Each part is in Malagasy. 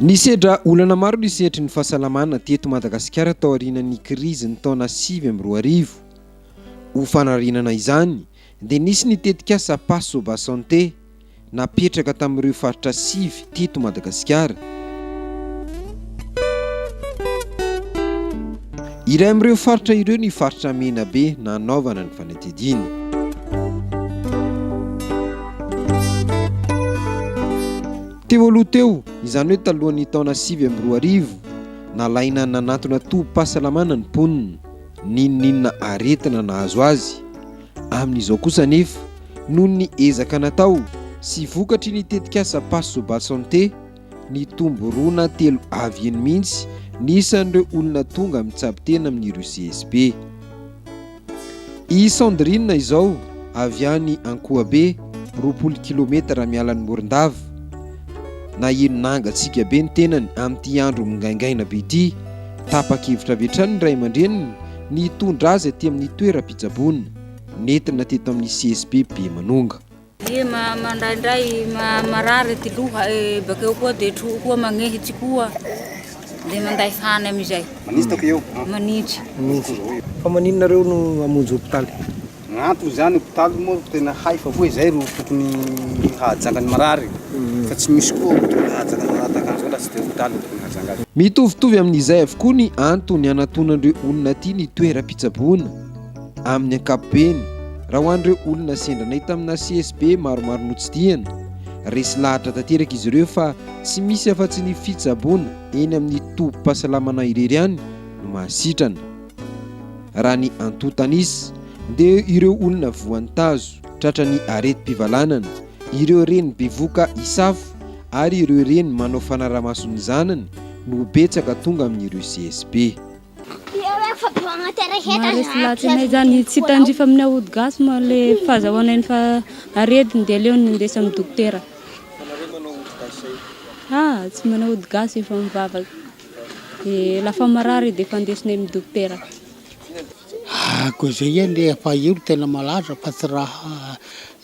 Nisedra olana maro nisetry ny fahasalamana teto Madagasikara tao aorianan'ny krizy ny taona 2020. Ho fanarinana izany dia nisy nitetika asa Passo ba Santé napetraka tamin'ireo faritra 5 teto Madagasikara. Iray amin'ireo faritra ireo ny faritra Menabe nanaovana ny fanatediana. Teo aloha teo, izany hoe talohan'ny taona 2020, nalaina nanatona tobim-pahasalamana ny mponina, ninninona aretina nahazo azy. Amin'izao kosa nefa, noho ny ezaka natao sy vokatry nitetika asa Passo ba Santé, nitombo roa na telo avy eny mihitsy nisan'ireo olona tonga mitsabo tena amin'ireo CSP. I Sandrine izao avy any Ankoabe, 20 km miala ny Morondava. Na ino nangatsika be ny tenany amin'ity andro mingaingaina be ity, tapa-kevitra avy hatrany ny ray aman-dreniny nitondra azy aty amin'ny toeram-pitsaboana, nentina teto amin'ny CSP be Manonga. Mandraindray marary ty loha bakeo koa dia tro koa magnehitsy koa dia manday fany amin'izay. Manisy tako eo? Manitsy. Fa maninonareo no amonjy hopitaly? Antony zany hopitaly moa tena hay fa hoe izay ro tokony hahajangany marary. Fa tsy misy koa tokony hahajangany marary takan'izao laha tsy dia hopitaly tokony hahajangany. Mitovitovy amin'izay avokoa ny antony anatonan'ireo olona ity ny toeram-pitsaboana. Amin'ny ankapobeny, raha ho an'ireo olona sendra nahita amina CSP maromaro notsidihana, resy lahatra tanteraka izy ireo fa tsy misy afa-tsy ny fitsaboana eny amin'ny tobim-pahasalamana irery ihany no mahasitrana. Raha ny antotanisa dia ireo olona voan'ny tazo, tratran'ny areti-pivalanana, ireo reny bevoka isafo ary ireo reny manao fanaraha-mason'ny zanany no betsaka tonga amin'ireo CSP. Maresy lahatsinay zany tsy tandrifa amin'ny ahody gasy ma le fahazahoanay fa aretina dia aleo nindesa amin'ny dokotera. Tsy manao ahody gasy efa mivavaka. Dia lafa marary dia fandesinay amin'ny dokotera. Koa izay eny efa io tena malaza fa tsy raha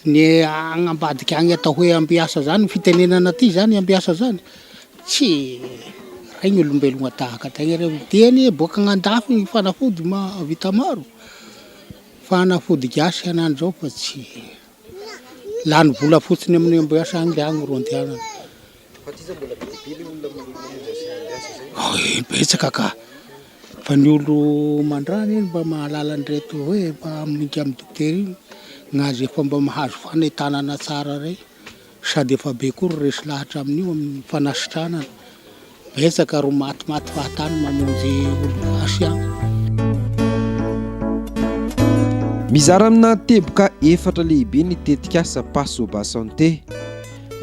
ny agnambadika agny atao hoe ambiasa zany fitenenana ty zany ambiasa zany tsy regny olombelogna tahaka tegna reo teny boaka agnandafy ny fanafody vita maro fanafody gasy anany zao fa tsy lany vola fotsiny amin'ny ambiasa agny le agny ro andehanana. Betsaka ka fa ny olo mandrany eny mba mahalala an'ireto hoe mba amin'ingy amin'ny dokotera iny gnazy efa mba mahazo fanetanana tsara rey sady efa be koa ro resy lahatra amin'io amin'ny fanasitranana. Betsaka ro matimaty fahatany mamonjy olo gasy agny. Mizara amina teboka 4 lehibe nitetika asa Passo ba Santé.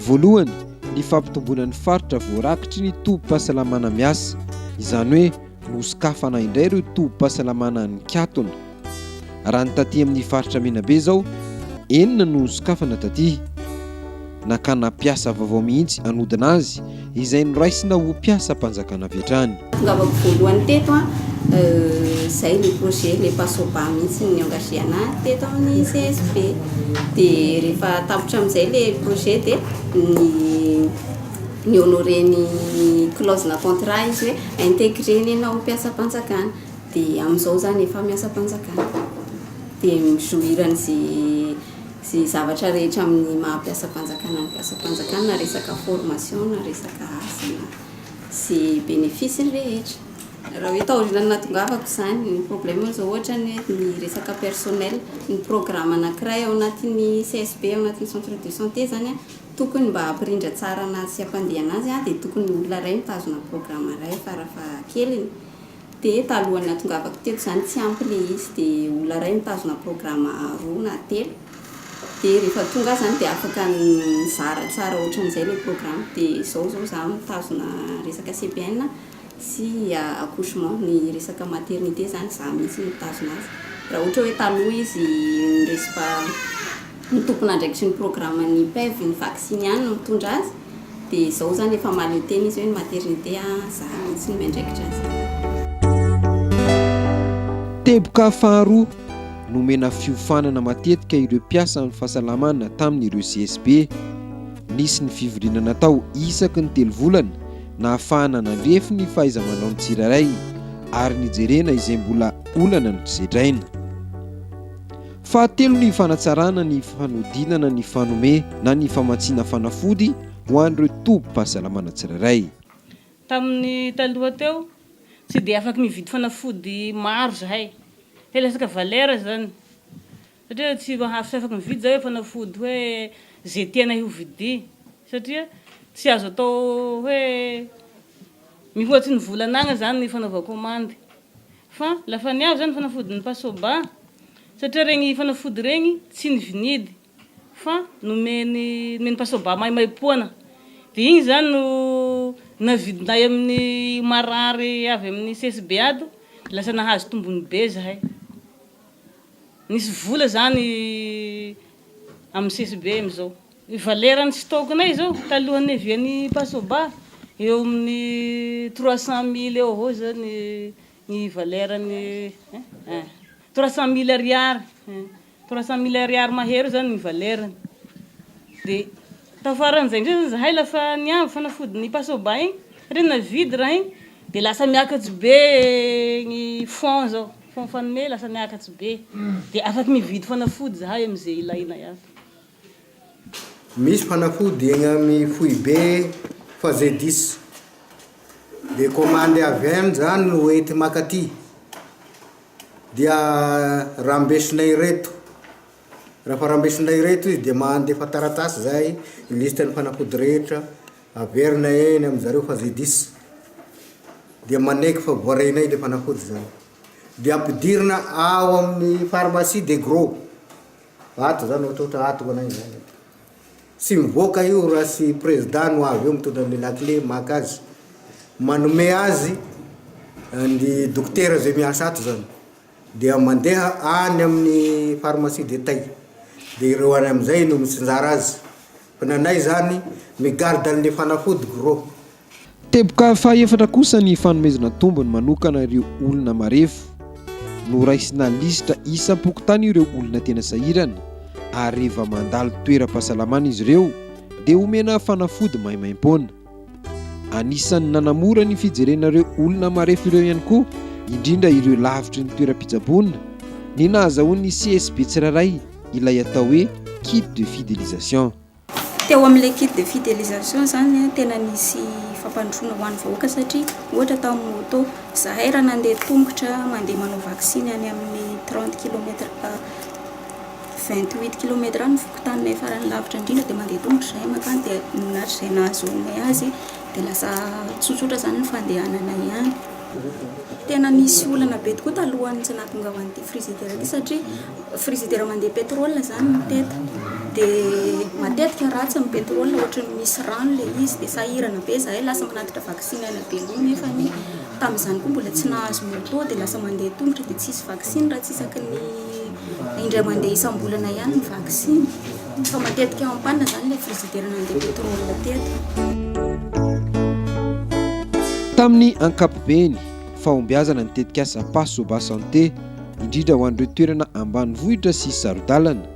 Voalohany, ny fampitomboana ny faritra voarakitry ny tobim-pahasalamana miasa, izany hoe nosokafana indray ireo tobim-pahasalamana ny Katona. Raha ny taty amin'ny faritra Menabe zao, 9 no sokafana taty. Nakana piasa vaovao mihitsy anodina azy izay noraisina ho piasa mpanjakana avy hatrany. Ngavako voalohany teto zay ny projet le Passo ba mihitsy ny engagena teto amin'ny CSP. Dia rehefa tapitra amin'izay le projet dia ny honoré ny clause na contrat izy hoe intégré anao piasa mpanjakana. Dia amin'izao zany efa miasa mpanjakana. Dia mijoirany sy zavatra rehetra amin'ny maha-piasa mpanjakana ny piasa mpanjakana, resaka formation, resaka asa sy bénéfice rehetra. Raha hoe taorina natongavako izany ny problème zao ohatra ny resaka personnel, ny programme anankiray ao anatin'ny CSP ao anatin'ny centre de santé zany tokony mba hampirindra tsara anazy sy hampandeha anazy dia tokony olona iray mitazona programme iray farafahakeliny. Dia talohany natongavako teto zany tsy ampy le izy dia olona iray mitazona programme 2 na 3. Dia rehefa tonga zany dia afaka nizara tsara ohatran'izay le programme. Dia zao za mitazona resaka CPN sy accouchement, ny resaka maternité zany za mihitsy mitazona azy. Raha ohatra hoe taloha izy resaka ny tompona andraikitry ny programme ny PEV, ny vaccine ihany no mitondra azy. Dia zao zany efa mahaleo teny izy hoe ny maternité za mihitsy no miandraikitra azy. Teboka faharoa, nomena fiofanana matetika ireo mpiasa amin'ny fahasalamana tamin'ireo CSP. Nisy ny fivoriana natao isaky ny 3 volana na ahafahana nandrefy ny fahaiza-manao ny tsirairay ary nijerena izay mbola olana ny zedraina. Fahatelo ny fanatsarana ny fanodinana ny fanome na ny famatsiana fanafody ho an'ireo tobim-pahasalamana tsirairay. Tamin'ny taloha teo tsy dia afaka mividy fanafody maro zahay. Telesaka valera zany. Satria tsy mahazo afaka mividy zay fanafody hoe zay tiana ho vidy. Satria tsy azo atao hoe mihoatsy ny volan'agny zany ny fanaova komandy. Fa lafa niavy zany fanafody ny pasoba, satria regny fanafody regny tsy nivinidy fa nomeny pasoba maimaipoana. Dia igny zany no navidinay amin'ny marary avy amin'ny CSB ato, lasa nahazo tombony be zahay. Nisy vola zany amin'ny CSB amizao. Valerany stock-nay zao talohan'ny vian'ny pasoba eo amin'ny 300 000 eo avao zany ny valerany 300 000 ariary. 300 000 ariary mahery zany ny valerany. Dia tafaran'izay ndray zahay lafa niavy fanafody ny pasoba igny, re navidy raha igny dia lasa miakatsy be ny fond zao. Fond fanome lasa miakatsy be. Dia afaka mividy fanafody zahay am'izay ilaina iaby. Misy fanafody egny amin'ny Foibe fa zay 10. Dia commande avy any zany no ety makaty. Dia rambesinay reto. Raha rambesinay reto izy dia mandefa taratasy zay listany fanafody rehetra averina eny amin'izareo fa zay 10. Dia maneky fa voarainay le fanafody zany. Dia ampidirina ao amin'ny pharmacie de gros. Ato zany ohatrohatra ato ho anay zany. Sy mivoaka io raha sy président no avy eo mitondra ny lakle maka azy. Manome azy ny dokotera zay miasa ato zany. Dia mandeha any amin'ny pharmacie de taille. Dia ireo any amin'izay no mitsinjara azy. Fa nanay zany migarda ny fanafody gros. Teboka fahaefatra kosa ny fanomezana tombony manokana ireo olona marefo. Noraisina lisitra isam-pokotany ireo olona tena sahirana ary rehefa mandalo toeram-pahasalamana izy ireo dia omena fanafody maimaimpona. Anisan'ny nanamora ny fijerenareo olona marefo ireo ihany koa, indrindra ireo lavitry ny toeram-pitsaboana, ny nahazahoan'ny CSB tsirairay ilay atao hoe kit de fidélisation. Teo amin'ilay kit de fidélisation zany tena nisy fampandrosoana ho an'ny vahoaka satria ohatra tamin'ny moto zahay raha nandeha tongotra mandeha manao vaksiny any amin'ny 30 km 28 km ny fokotaninay farany lavitra indrindra dia mandeha tongotra zahay makany dia ninatra izay nahazoanay azy dia lasa tsotsotra zany ny fandehananay any. Tena nisy olana be tokoa talohan'ny tsy nahatonga ho an'ity frizidera ity satria frizidera mandeha pétrole zany miteta dia matetika ratsy amin'ny pétrole ohatra ny misy rano le izy dia sahirana be zahay lasa manatitra vaksiny any Belony nefa ny tamin'izany koa mbola tsy nahazo moto dia lasa mandeha tongotra dia tsisy vaksiny raha tsy isaky ny indray mandeha isam-bolana ihany ny vaksiny fa matetika eo am-panina zany le frizidera nandeha pétrole teto. Tamin'ny ankapobeny fahombiazana ny tetikasa pasoba santé indrindra ho an'ireo toerana ambanivohitra sy sarodalana.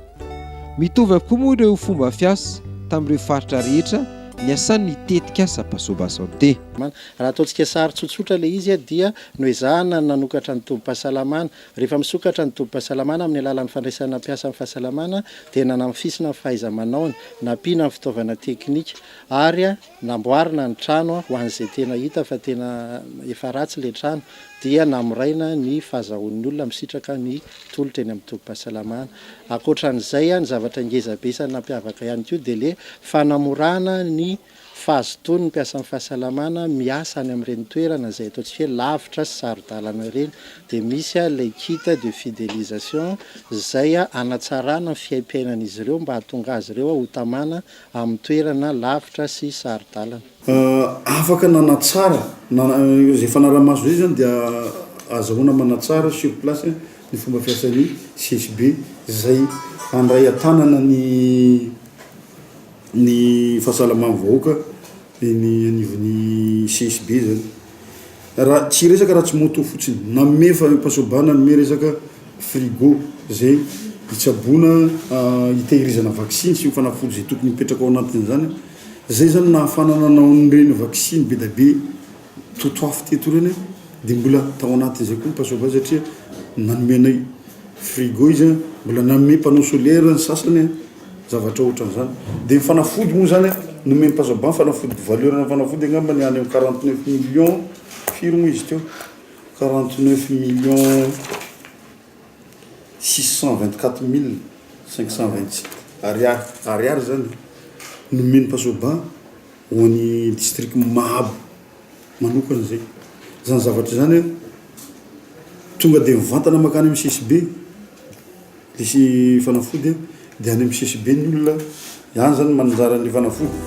Mitovy avokoa moa ireo fomba fiasa tamin'ireo faritra rehetra niasan'ny tetikasa pasoba santé. Raha ataontsika sary tsotsotra le izy dia noezahana nanokatra ny tobim-pahasalamana. Rehefa misokatra ny tobim-pahasalamana amin'ny alalan'ny fandraisana mpiasa amin'ny fahasalamana dia nanamfisina ny fahaiza-manaony, nampiana ny fitaovana teknika ary namboarina ny trano ho an'izay tena hita fa tena efa ratsy le trano dia namiraina ny fahazahoan'ny olona misitraka ny tolotra eny amin'ny tobim-pahasalamana. Ankoatran'izay ny zavatra ngezabe isany nampiavaka ihany koa dia le fanamorana ny fahazotoany ny mpiasa amin'ny fahasalamana miasa any amin'ireny toerana izay ataontsika hoe lavitra sy sarodalana ireny dia misy ilay kit de fidélisation izay hanatsarana ny fiaim-piainan'izy ireo mba hahatonga azy ireo ho tamana amin'ny toerana lavitra sy sarodalana. Afaka nanatsara izay fanaramaso zay zany dia azahoana manatsara sur place ny fomba fiasan'ny CSB izay handray an-tanana ny fahasalamana vahoaka ny anivon'ny CSB zany. Raha tsy resaka raha tsy moto fotsiny nanome pasobana nanome resaka frigo zay hitsaboana hitehirizana vaksiny sy fanafody zay tokony mipetraka ao anatin'izany zay zany nahafanana naon'ireny vaksiny be da be totoafy teto reny dia mbola tao anaty zay koa pasoba satria nanomenay frigo izy mbola nanome panneau solaire ny sasany zavatra ohatran'izany dia mifanafody moa zany nomeny pasoba mifanafody valeur na fanafody angamba ny any 49 millions firy moa izy teo 49 millions 624 527 ariary zany nomeny pasoba ho an'ny district Mahabo manokana zay zany zavatra zany tonga dia mivantana makany amin'ny CSB lisy fanafody dia any amin'ny CSB ny olona ihany zany mananjara ny fanafody.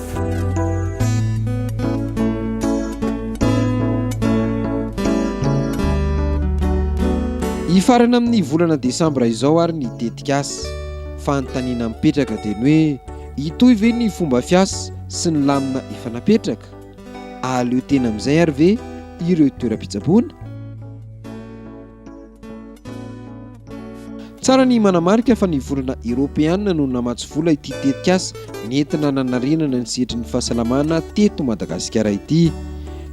Hifarana amin'ny volana Desambra izao ary ny tetikasy fanontaniana mipetraka dia ny hoe itoy ve ny fomba fiasa sy ny lamina efa napetraka aleo tena amin'izay ary ve ireo toeram-pitsaboana? Tsara ny manamarika fa ny volana Eoropeana no namatsy vola ity tetikasy nentina nanarenana ny sehatry ny fahasalamana teto Madagasikara ity.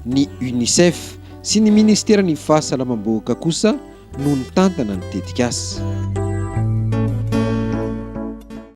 Ny UNICEF sy ny Ministera ny fahasalamam-bahoaka kosa no nitantana ny tetikasy.